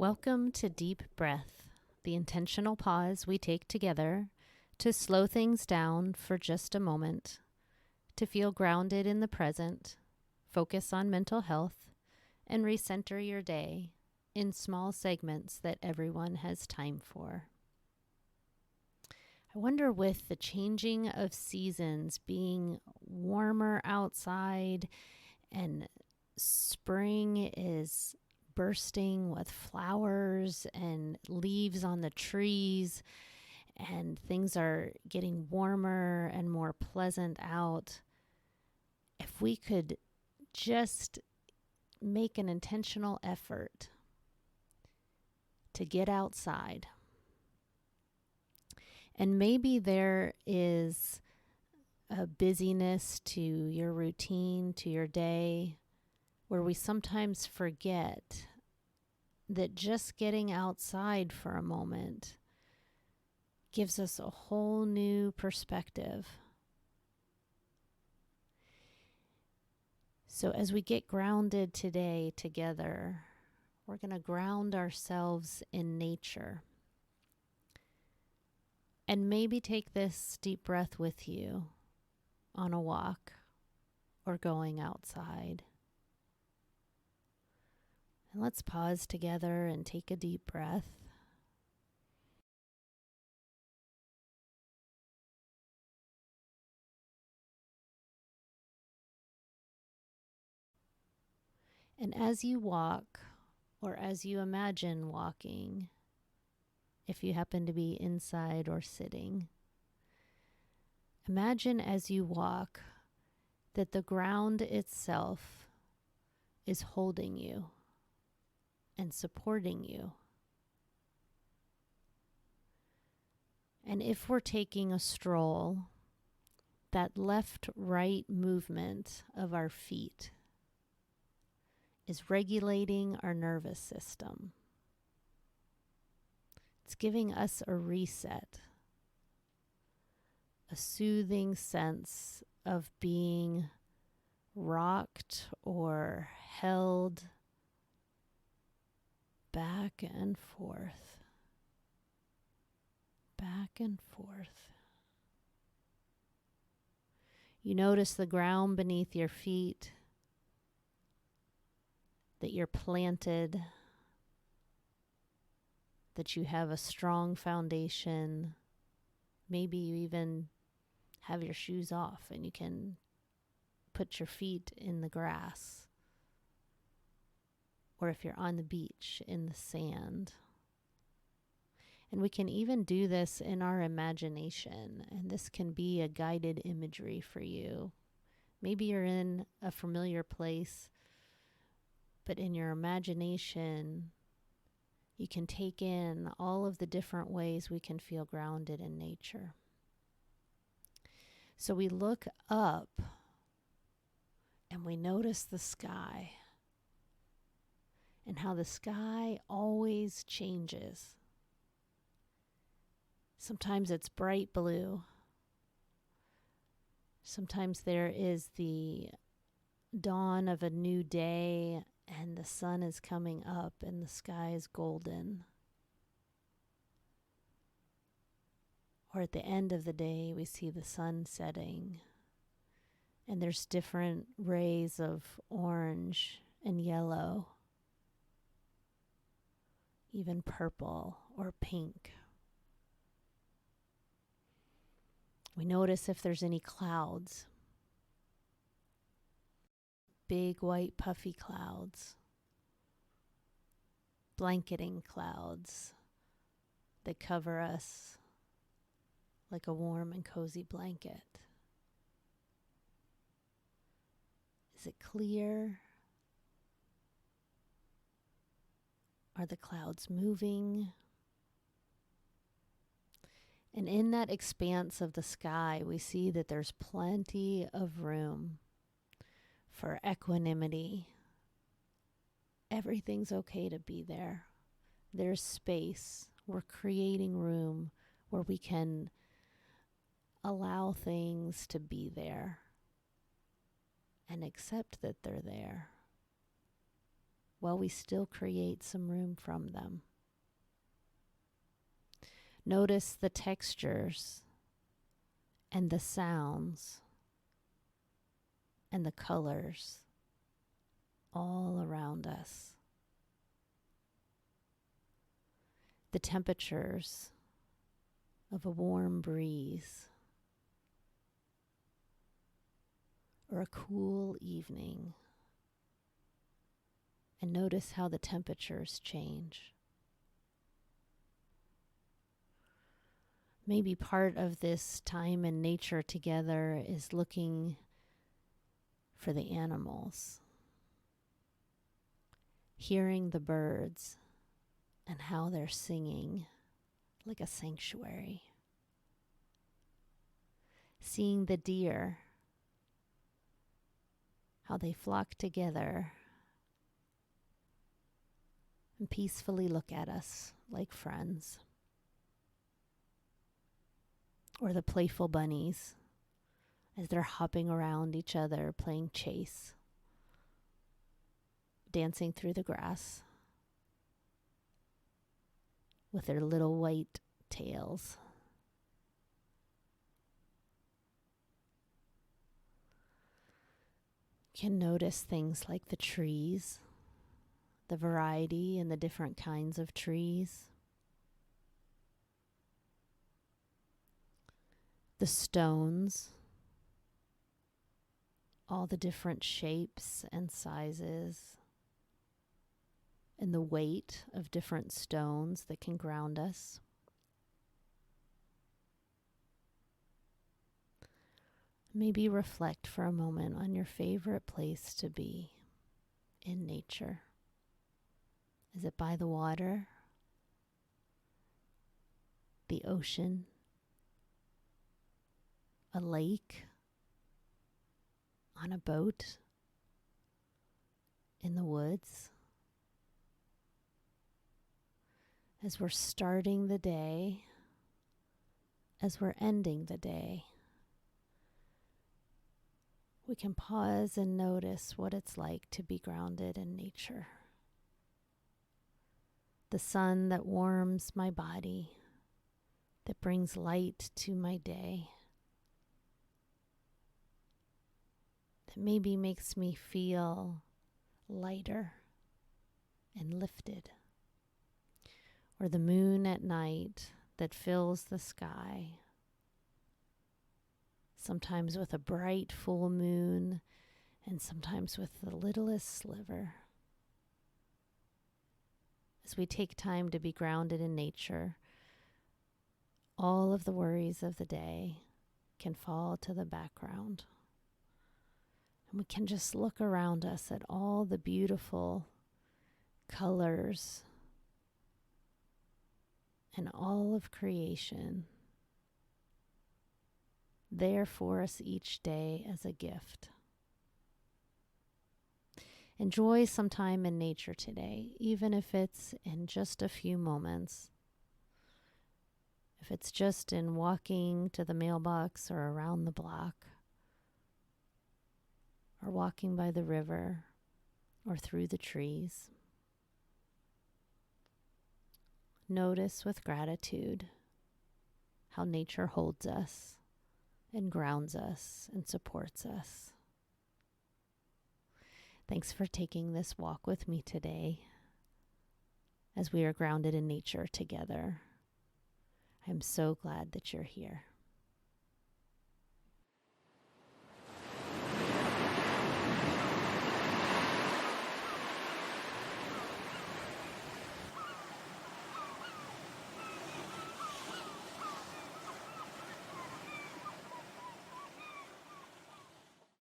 Welcome to Deep Breath, the intentional pause we take together to slow things down for just a moment, to feel grounded in the present, focus on mental health, and recenter your day in small segments that everyone has time for. I wonder, with the changing of seasons, being warmer outside and spring is bursting with flowers and leaves on the trees, and things are getting warmer and more pleasant out. If we could just make an intentional effort to get outside. And maybe there is a busyness to your routine, to your day, where we sometimes forget that just getting outside for a moment gives us a whole new perspective. So as we get grounded today together, we're going to ground ourselves in nature. And maybe take this deep breath with you on a walk or going outside. And let's pause together and take a deep breath. And as you walk, or as you imagine walking, if you happen to be inside or sitting, imagine as you walk that the ground itself is holding you and supporting you. And if we're taking a stroll, that left-right movement of our feet is regulating our nervous system. It's giving us a reset, a soothing sense of being rocked or held back and forth, back and forth. You notice the ground beneath your feet, that you're planted, that you have a strong foundation. Maybe you even have your shoes off and you can put your feet in the grass. Or if you're on the beach, in the sand. And we can even do this in our imagination, and this can be a guided imagery for you. Maybe you're in a familiar place, but in your imagination, you can take in all of the different ways we can feel grounded in nature. So we look up and we notice the sky, and how the sky always changes. Sometimes it's bright blue. Sometimes there is the dawn of a new day and the sun is coming up and the sky is golden. Or at the end of the day, we see the sun setting and there's different rays of orange and yellow, even purple or pink. We notice if there's any clouds, big white puffy clouds, blanketing clouds that cover us like a warm and cozy blanket. Is it clear? Are the clouds moving? And in that expanse of the sky, we see that there's plenty of room for equanimity. Everything's okay to be there. There's space. We're creating room where we can allow things to be there and accept that they're there. while we still create some room from them. Notice the textures and the sounds and the colors all around us. The temperatures of a warm breeze or a cool evening. And notice how the temperatures change. Maybe part of this time in nature together is looking for the animals, hearing the birds and how they're singing like a sanctuary, seeing the deer, how they flock together and peacefully look at us like friends. Or the playful bunnies as they're hopping around each other, playing chase, dancing through the grass with their little white tails. You can notice things like the trees, the variety and the different kinds of trees, the stones, all the different shapes and sizes, and the weight of different stones that can ground us. Maybe reflect for a moment on your favorite place to be in nature. Is it by the water, the ocean, a lake, on a boat, in the woods? As we're starting the day, as we're ending the day, we can pause and notice what it's like to be grounded in nature. The sun that warms my body, that brings light to my day, that maybe makes me feel lighter and lifted. Or the moon at night that fills the sky, sometimes with a bright full moon and sometimes with the littlest sliver. As we take time to be grounded in nature, all of the worries of the day can fall to the background. And we can just look around us at all the beautiful colors and all of creation there for us each day as a gift. Enjoy some time in nature today, even if it's in just a few moments. If it's just in walking to the mailbox or around the block, or walking by the river or through the trees. Notice with gratitude how nature holds us and grounds us and supports us. Thanks for taking this walk with me today as we are grounded in nature together. I'm so glad that you're here.